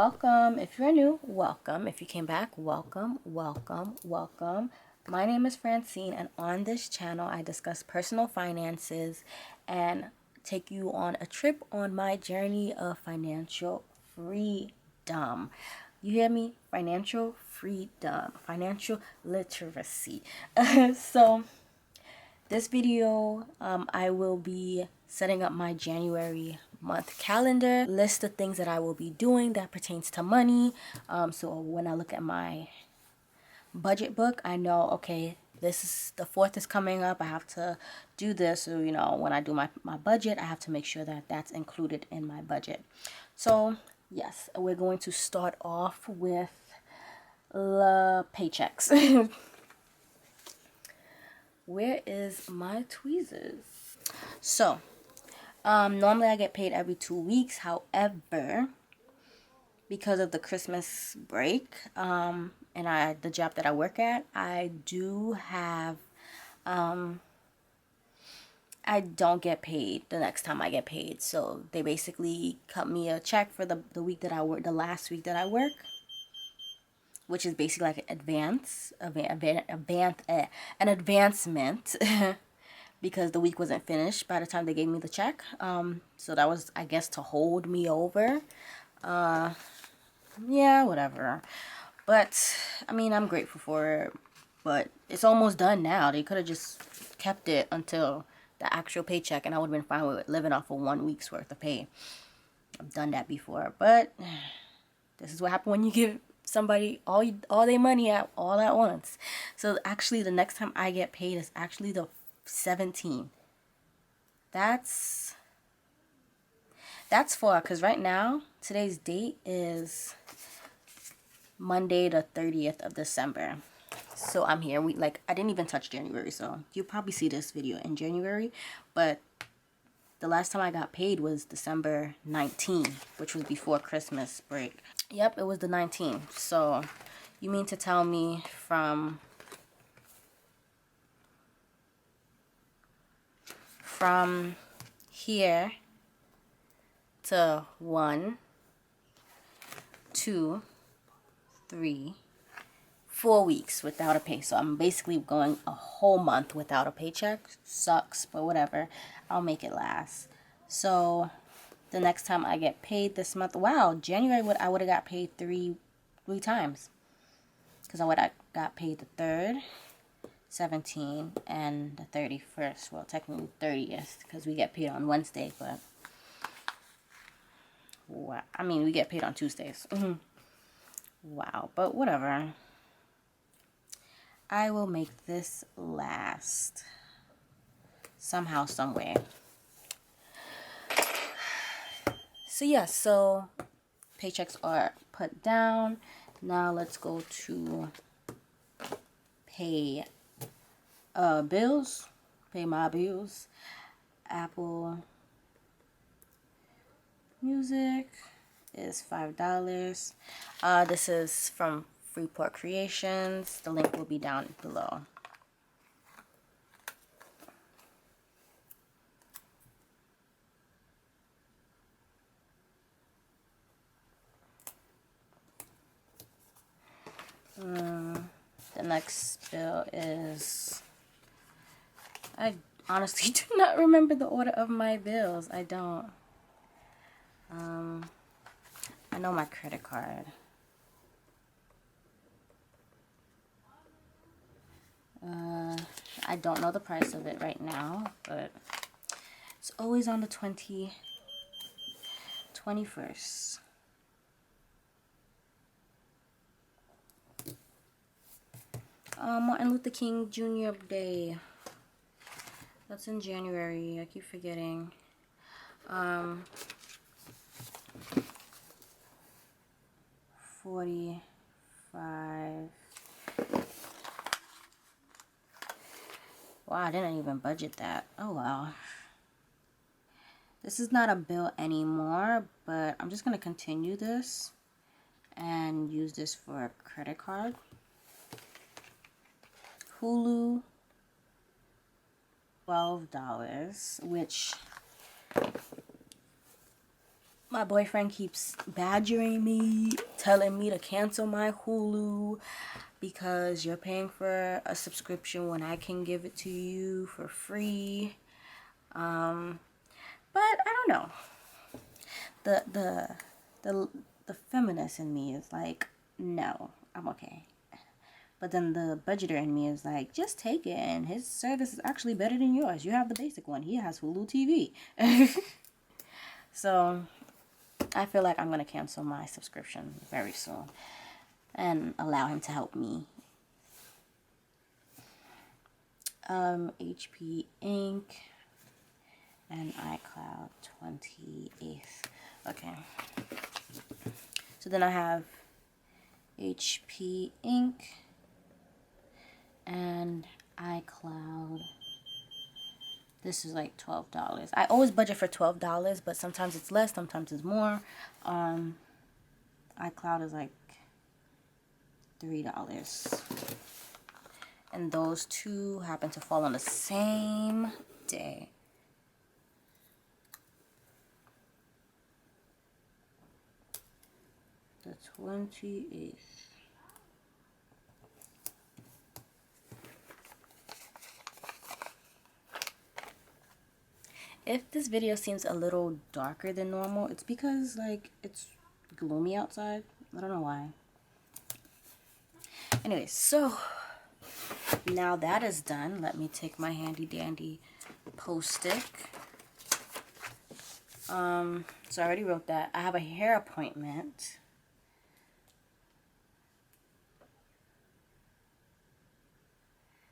welcome. If you're new, welcome. If you came back, welcome, welcome, welcome. My name is Francine, and on this channel, I discuss personal finances and take you on a trip on my journey of financial freedom. You hear me? Financial freedom, financial literacy. So, this video, I will be setting up my January month calendar, list of things that I will be doing that pertains to money. So when I look at my budget book, I know, okay, this is the 4th is coming up. I have to do this. So, when I do my budget, I have to make sure that that's included in my budget. So, yes, we're going to start off with the paychecks. Where is my tweezers? So, normally I get paid every 2 weeks. However, because of the Christmas break, and the job that I work at, I do have, I don't get paid the next time I get paid. So they basically cut me a check for the week that I work, the last week that I work, which is basically like an advancement. Because the week wasn't finished by the time they gave me the check. So that was, I guess, to hold me over. Yeah, whatever. But, I mean, I'm grateful for it. But it's almost done now. They could have just kept it until the actual paycheck, and I would have been fine with living off of 1 week's worth of pay. I've done that before. But this is what happens when you give somebody all their money out all at once. So actually, the next time I get paid is actually the 17th. That's far, because right now today's date is Monday the 30th of December. So I'm here. I didn't even touch January, so you'll probably see this video in January, but the last time I got paid was December 19th, which was before Christmas break. Yep, it was the 19th. So you mean to tell me from here to 1, 2, 3, 4 weeks without a pay. So I'm basically going a whole month without a paycheck. Sucks, but whatever. I'll make it last. So the next time I get paid this month, wow, January I would have got paid three times. Because I would have got paid the 3rd, 17, and the 31st. Well, technically 30th, because we get paid on Wednesday, but wow. I mean, we get paid on Tuesdays. Wow, but whatever. I will make this last somehow, some way. So yeah, so paychecks are put down. Now let's go to pay bills. Pay my bills. Apple Music is $5. This is from Freeport Creations. The link will be down below. The next bill is, I honestly do not remember the order of my bills. I don't. I know my credit card. I don't know the price of it right now, but it's always on the 21st. Martin Luther King Jr. Day. That's in January. I keep forgetting. $45. Wow, I didn't even budget that. Oh well. This is not a bill anymore, but I'm just gonna continue this and use this for a credit card. Hulu, $12, which My boyfriend keeps badgering me, telling me to cancel my Hulu because you're paying for a subscription when I can give it to you for free. But I don't know. The feminist in me is like, no, I'm okay. But then the budgeter in me is like, just take it, and his service is actually better than yours. You have the basic one. He has Hulu TV. So I feel like I'm going to cancel my subscription very soon and allow him to help me. HP Inc. and iCloud 28th. Okay. So then I have HP Inc. and iCloud. This is like $12. I always budget for $12, but sometimes it's less, sometimes it's more. iCloud is like $3. And those two happen to fall on the same day. The 28th. If this video seems a little darker than normal, it's because like it's gloomy outside. I don't know why. Anyway, so now that is done, let me take my handy dandy post-stick. So I already wrote that. I have a hair appointment.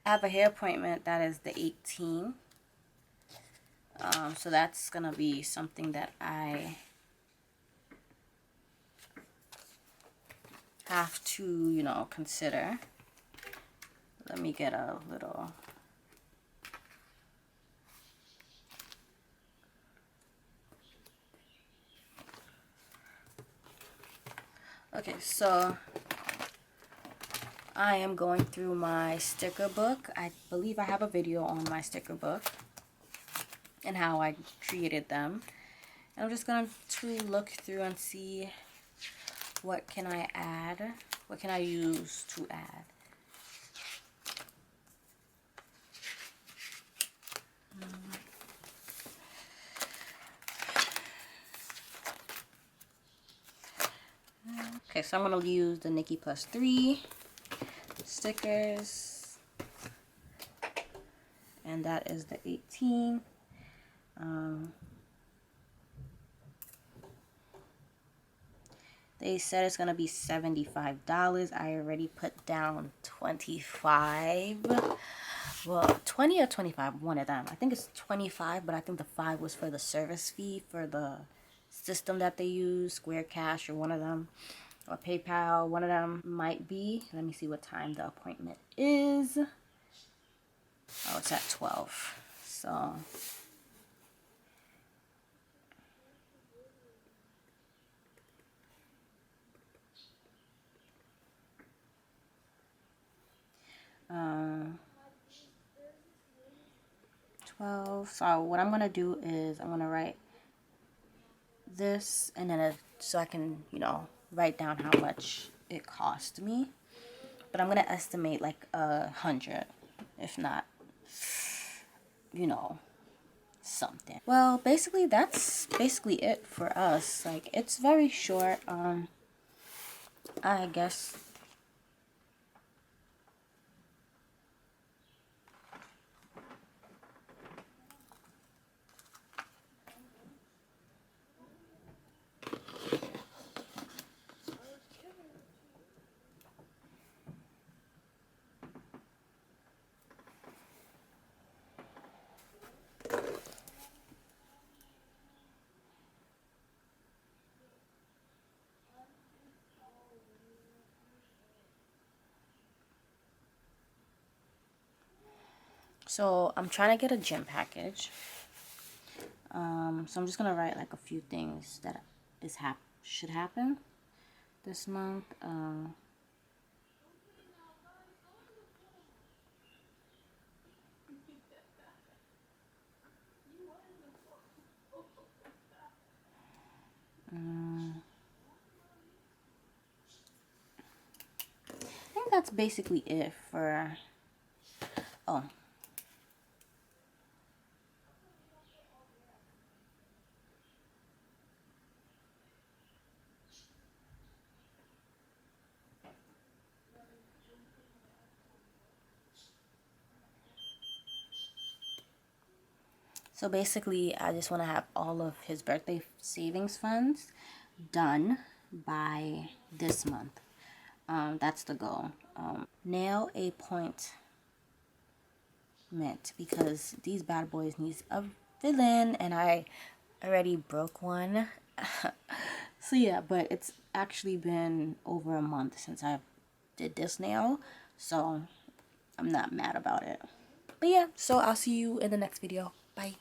That is the 18th. So that's gonna be something that I have to, you know, consider. Let me get a little... Okay, so I am going through my sticker book. I believe I have a video on my sticker book and how I created them. And I'm just going to look through and see what can I add, what can I use to add. Okay, so I'm going to use the Nikki Plus 3 stickers. And that is the 18. They said it's going to be $75. I already put down 25. Well, 20 or 25, one of them. I think it's 25, but I think the 5 was for the service fee for the system that they use, Square Cash or one of them, or PayPal, one of them might be. Let me see what time the appointment is. Oh, it's at 12. So so what I'm gonna do is I'm gonna write this, and then so I can, you know, write down how much it cost me. But I'm gonna estimate like 100, if not, you know, something. Well, basically that's basically it for us. Like, it's very short. I guess. So I'm trying to get a gym package. So I'm just gonna write like a few things that should happen this month. I think that's basically it for, oh, so basically I just want to have all of his birthday savings funds done by this month. That's the goal. Nail a appointment, because these bad boys needs a villain and I already broke one. So yeah, but it's actually been over a month since I did this nail, so I'm not mad about it. But yeah, so I'll see you in the next video. Bye.